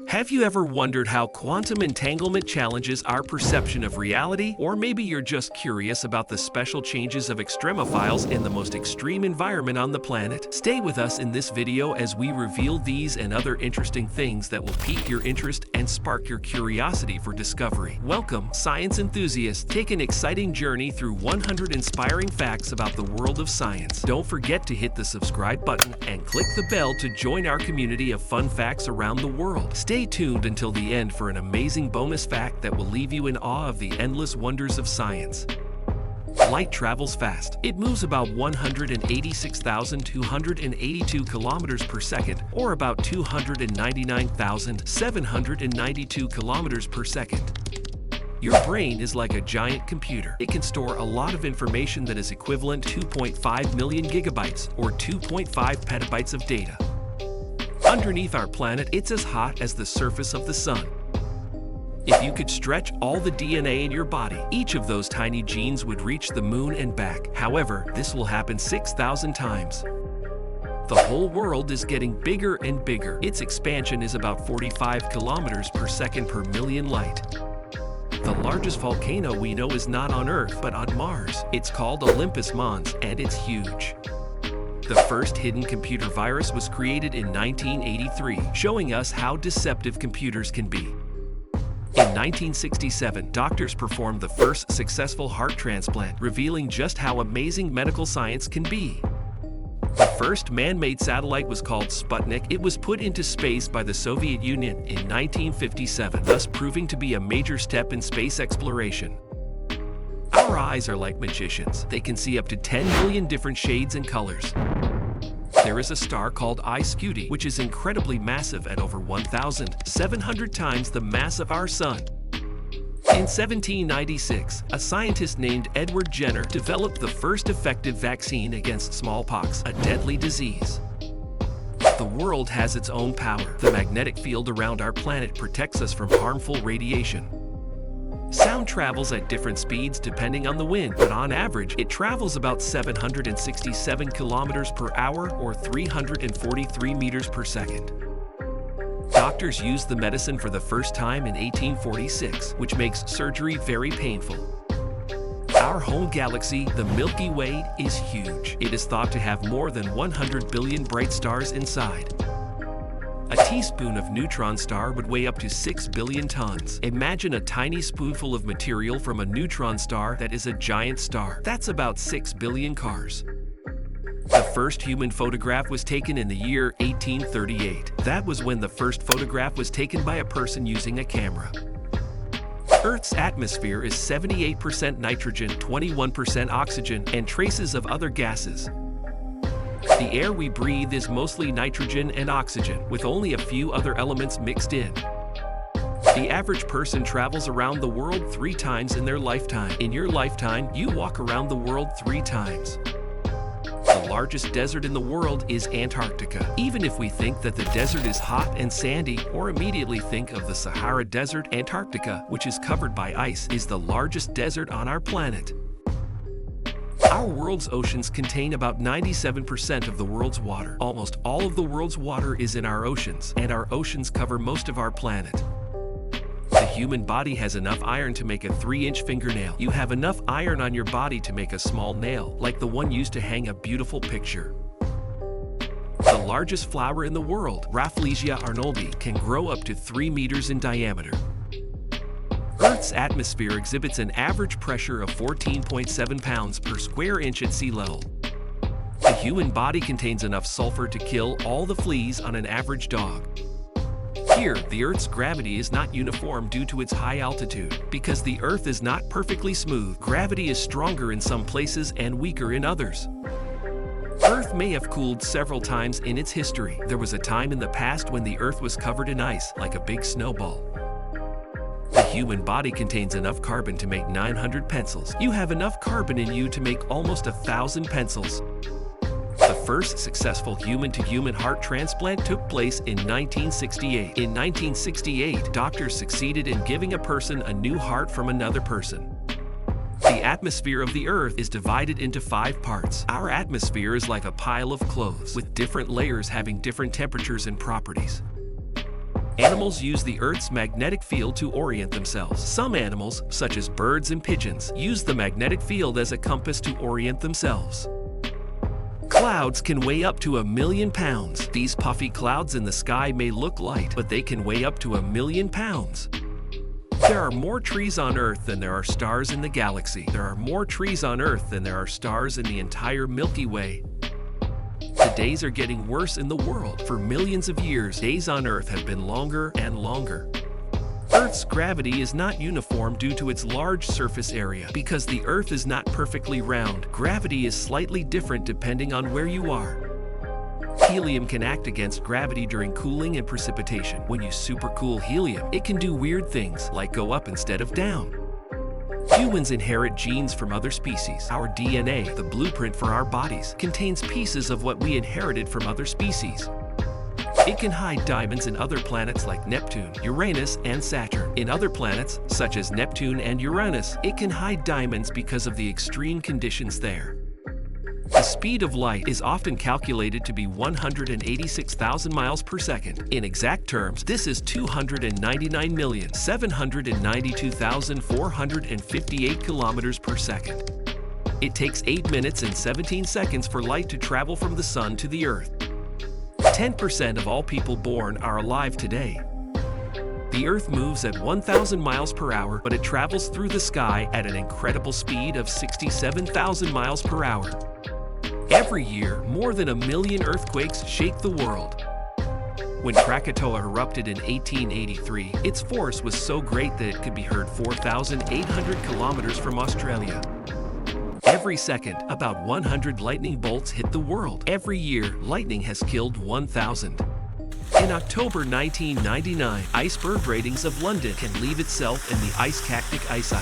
Have you ever wondered how quantum entanglement challenges our perception of reality? Or maybe you're just curious about the special changes of extremophiles in the most extreme environment on the planet? Stay with us in this video as we reveal these and other interesting things that will pique your interest and spark your curiosity for discovery. Welcome, science enthusiasts. Take an exciting journey through 100 inspiring facts about the world of science. Don't forget to hit the subscribe button and click the bell to join our community of fun facts around the world. Stay tuned until the end for an amazing bonus fact that will leave you in awe of the endless wonders of science. Light travels fast. It moves about 186,282 kilometers per second, or about 299,792 kilometers per second. Your brain is like a giant computer. It can store a lot of information that is equivalent to 2.5 million gigabytes, or 2.5 petabytes of data. Underneath our planet, it's as hot as the surface of the sun. If you could stretch all the DNA in your body, each of those tiny genes would reach the moon and back. However, this will happen 6,000 times. The whole world is getting bigger and bigger. Its expansion is about 45 kilometers per second per million light. The largest volcano we know is not on Earth, but on Mars. It's called Olympus Mons, and it's huge. The first hidden computer virus was created in 1983, showing us how deceptive computers can be. In 1967, doctors performed the first successful heart transplant, revealing just how amazing medical science can be. The first man-made satellite was called Sputnik. It was put into space by the Soviet Union in 1957, thus proving to be a major step in space exploration. Our eyes are like magicians. They can see up to 10 million different shades and colors. There is a star called I Scuti, which is incredibly massive at over 1,700 times the mass of our sun. In 1796, a scientist named Edward Jenner developed the first effective vaccine against smallpox, a deadly disease. The world has its own power. The magnetic field around our planet protects us from harmful radiation. Sound travels at different speeds depending on the wind, but on average, it travels about 767 kilometers per hour or 343 meters per second. Doctors used the medicine for the first time in 1846, which makes surgery very painful. Our home galaxy, the Milky Way, is huge. It is thought to have more than 100 billion bright stars inside. A teaspoon of neutron star would weigh up to 6 billion tons. Imagine a tiny spoonful of material from a neutron star that is a giant star. That's about 6 billion cars. The first human photograph was taken in the year 1838. That was when the first photograph was taken by a person using a camera. Earth's atmosphere is 78% nitrogen, 21% oxygen, and traces of other gases. The air we breathe is mostly nitrogen and oxygen, with only a few other elements mixed in. The average person travels around the world 3 times in their lifetime. In your lifetime, you walk around the world 3 times. The largest desert in the world is Antarctica. Even if we think that the desert is hot and sandy, or immediately think of the Sahara Desert, Antarctica, which is covered by ice, is the largest desert on our planet. Our world's oceans contain about 97% of the world's water. Almost all of the world's water is in our oceans, and our oceans cover most of our planet. The human body has enough iron to make a 3-inch fingernail. You have enough iron on your body to make a small nail, like the one used to hang a beautiful picture. The largest flower in the world, Rafflesia arnoldi, can grow up to 3 meters in diameter. Earth's atmosphere exhibits an average pressure of 14.7 pounds per square inch at sea level. The human body contains enough sulfur to kill all the fleas on an average dog. Here, the Earth's gravity is not uniform due to its high altitude. Because the Earth is not perfectly smooth, gravity is stronger in some places and weaker in others. Earth may have cooled several times in its history. There was a time in the past when the Earth was covered in ice, like a big snowball. The human body contains enough carbon to make 900 pencils. You have enough carbon in you to make almost 1,000 pencils. The first successful human-to-human heart transplant took place in 1968. In 1968, doctors succeeded in giving a person a new heart from another person. The atmosphere of the Earth is divided into 5 parts. Our atmosphere is like a pile of clothes, with different layers having different temperatures and properties. Animals use the Earth's magnetic field to orient themselves. Some animals, such as birds and pigeons, use the magnetic field as a compass to orient themselves. Clouds can weigh up to 1 million pounds. These puffy clouds in the sky may look light, but they can weigh up to 1 million pounds. There are more trees on Earth than there are stars in the galaxy. There are more trees on Earth than there are stars in the entire Milky Way. The days are getting worse in the world. For millions of years, days on Earth have been longer and longer. Earth's gravity is not uniform due to its large surface area. Because the Earth is not perfectly round, gravity is slightly different depending on where you are. Helium can act against gravity during cooling and precipitation. When you supercool helium, it can do weird things like go up instead of down. Humans inherit genes from other species. Our DNA, the blueprint for our bodies, contains pieces of what we inherited from other species. It can hide diamonds in other planets like Neptune, Uranus, and Saturn. In other planets, such as Neptune and Uranus, it can hide diamonds because of the extreme conditions there. The speed of light is often calculated to be 186,000 miles per second. In exact terms, this is 299,792,458 kilometers per second. It takes 8 minutes and 17 seconds for light to travel from the sun to the Earth. 10% of all people born are alive today. The Earth moves at 1,000 miles per hour, but it travels through the sky at an incredible speed of 67,000 miles per hour. Every year, more than 1 million earthquakes shake the world. When Krakatoa erupted in 1883, its force was so great that it could be heard 4,800 kilometers from Australia. Every second, about 100 lightning bolts hit the world. Every year, lightning has killed 1,000. In October 1999, iceberg ratings of London can leave itself in the ice-cactic ice.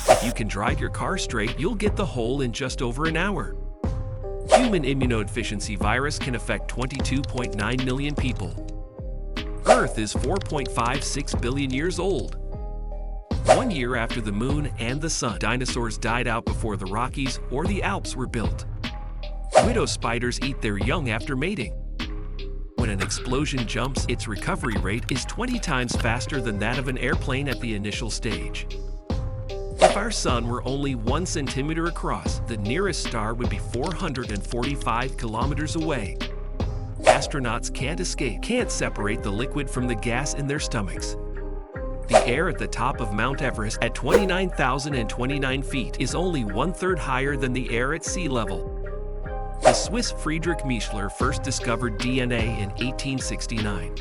If you can drive your car straight, you'll get the hole in just over an hour. Human immunodeficiency virus can affect 22.9 million people. Earth is 4.56 billion years old. 1 year after the moon and the sun, dinosaurs died out before the Rockies or the Alps were built. Widow spiders eat their young after mating. When an explosion jumps, its recovery rate is 20 times faster than that of an airplane at the initial stage. If our sun were only 1 centimeter across, the nearest star would be 445 kilometers away. Astronauts can't separate the liquid from the gas in their stomachs. The air at the top of Mount Everest at 29,029 feet is only 1/3 higher than the air at sea level. The Swiss Friedrich Mischler first discovered DNA in 1869.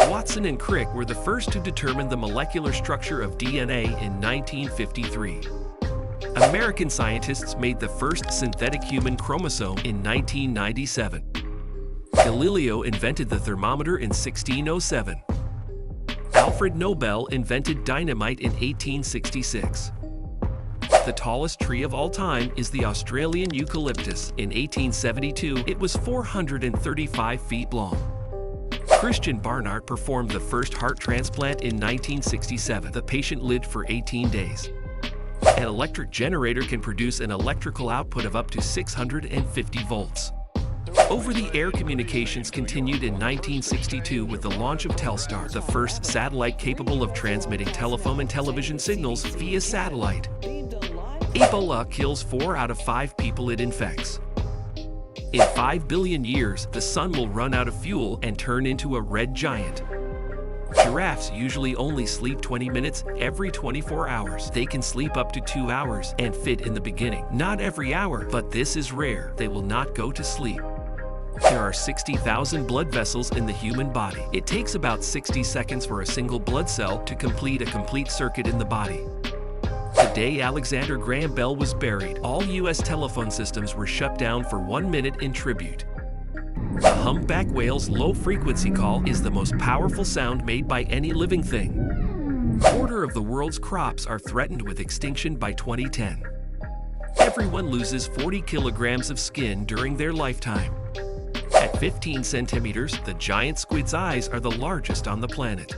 Watson and Crick were the first to determine the molecular structure of DNA in 1953. American scientists made the first synthetic human chromosome in 1997. Galileo invented the thermometer in 1607. Alfred Nobel invented dynamite in 1866. The tallest tree of all time is the Australian eucalyptus. In 1872, it was 435 feet long. Christian Barnard performed the first heart transplant in 1967. The patient lived for 18 days. An electric generator can produce an electrical output of up to 650 volts. Over-the-air communications continued in 1962 with the launch of Telstar, the first satellite capable of transmitting telephone and television signals via satellite. Ebola kills 4 out of 5 people it infects. In 5 billion years, the sun will run out of fuel and turn into a red giant. Giraffes usually only sleep 20 minutes every 24 hours. They can sleep up to 2 hours and fit in the beginning. Not every hour, but this is rare. They will not go to sleep. There are 60,000 blood vessels in the human body. It takes about 60 seconds for a single blood cell to complete a complete circuit in the body. The day Alexander Graham Bell was buried, all U.S. telephone systems were shut down for 1 minute in tribute. The humpback whale's low-frequency call is the most powerful sound made by any living thing. A quarter of the world's crops are threatened with extinction by 2010. Everyone loses 40 kilograms of skin during their lifetime. At 15 centimeters, the giant squid's eyes are the largest on the planet.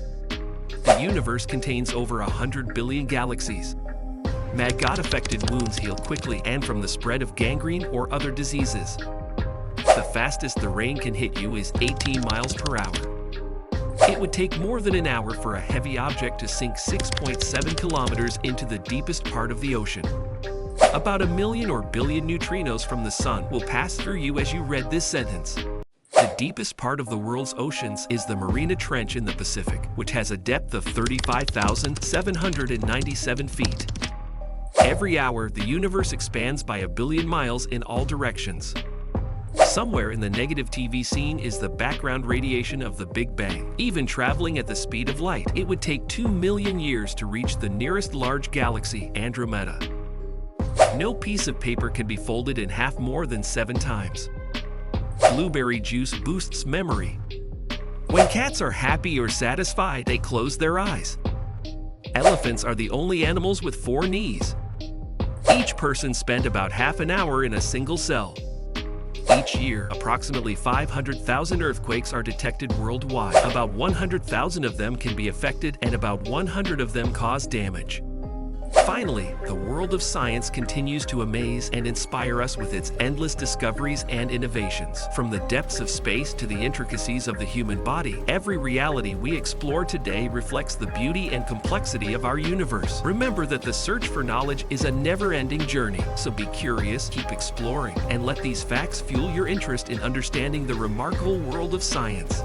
The universe contains over 100 billion galaxies. Maggot-affected wounds heal quickly and from the spread of gangrene or other diseases. The fastest the rain can hit you is 18 miles per hour. It would take more than an hour for a heavy object to sink 6.7 kilometers into the deepest part of the ocean. About 1 million or billion neutrinos from the sun will pass through you as you read this sentence. The deepest part of the world's oceans is the Mariana Trench in the Pacific, which has a depth of 35,797 feet. Every hour, the universe expands by 1 billion miles in all directions. Somewhere in the negative TV scene is the background radiation of the Big Bang. Even traveling at the speed of light, it would take 2 million years to reach the nearest large galaxy, Andromeda. No piece of paper can be folded in half more than 7 times. Blueberry juice boosts memory. When cats are happy or satisfied, they close their eyes. Elephants are the only animals with 4 knees. Each person spends about half an hour in a single cell. Each year, approximately 500,000 earthquakes are detected worldwide. About 100,000 of them can be affected, and about 100 of them cause damage. Finally, the world of science continues to amaze and inspire us with its endless discoveries and innovations. From the depths of space to the intricacies of the human body, every reality we explore today reflects the beauty and complexity of our universe. Remember that the search for knowledge is a never-ending journey, so be curious, keep exploring, and let these facts fuel your interest in understanding the remarkable world of science.